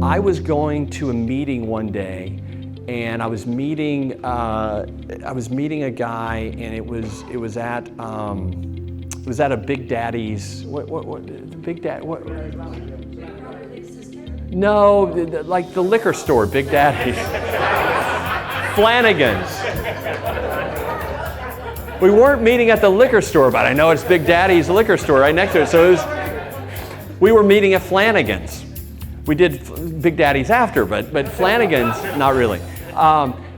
I was going to a meeting one day, and I was meeting a guy, and it was at a Big Daddy's. What Big Daddy? What? No, like the liquor store, Big Daddy's. Flanagan's. We weren't meeting at the liquor store, but I know it's Big Daddy's liquor store right next to it. So we were meeting at Flanagan's. We did Big Daddy's after, but Flanagan's, not really.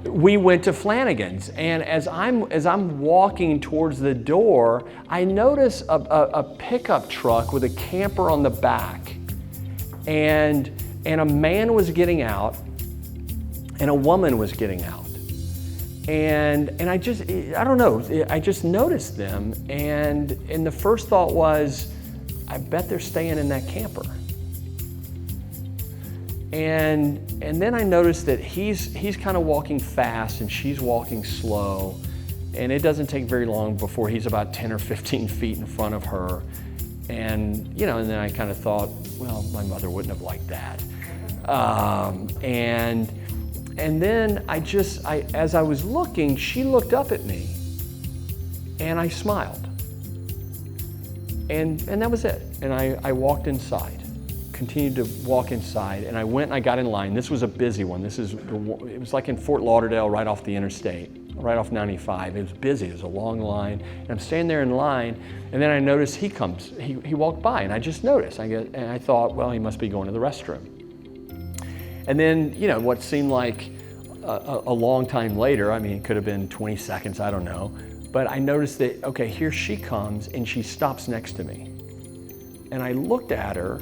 We went to Flanagan's, and as I'm walking towards the door, I notice a pickup truck with a camper on the back, and a man was getting out, and a woman was getting out. And I don't know, I just noticed them, and the first thought was, I bet they're staying in that camper. And then I noticed that he's kind of walking fast and she's walking slow, and it doesn't take very long before he's about 10 or 15 feet in front of her. And and then I kind of thought, well, my mother wouldn't have liked that. And then as I was looking, she looked up at me, and I smiled. And that was it. And I walked inside, continued to walk inside, and I went and I got in line. This was a busy one. It was like in Fort Lauderdale, right off the interstate, right off 95. It was busy, it was a long line. And I'm standing there in line, and then I noticed he walked by, and I just noticed. And I thought, well, he must be going to the restroom. And then, what seemed like a long time later, I mean, it could have been 20 seconds, I don't know, but I noticed that, okay, here she comes, and she stops next to me. And I looked at her,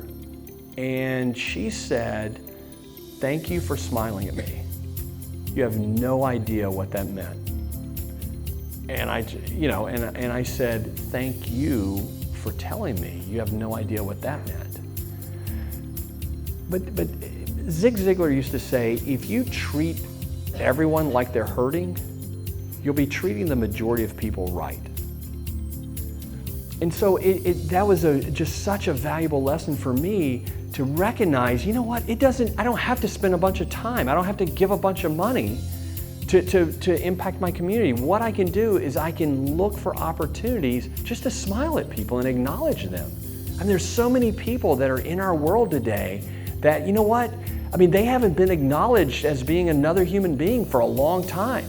and she said, "Thank you for smiling at me. You have no idea what that meant." And I said, "Thank you for telling me. You have no idea what that meant." But Zig Ziglar used to say, if you treat everyone like they're hurting, you'll be treating the majority of people right. And so that was just such a valuable lesson for me to recognize, what, I don't have to spend a bunch of time. I don't have to give a bunch of money to impact my community. What I can do is I can look for opportunities just to smile at people and acknowledge them. I mean, there's so many people that are in our world today that, they haven't been acknowledged as being another human being for a long time.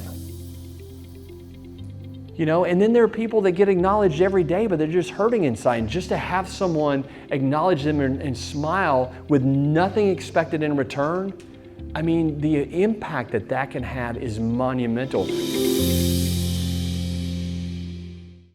And then there are people that get acknowledged every day, but they're just hurting inside. And just to have someone acknowledge them and smile with nothing expected in return, the impact that can have is monumental.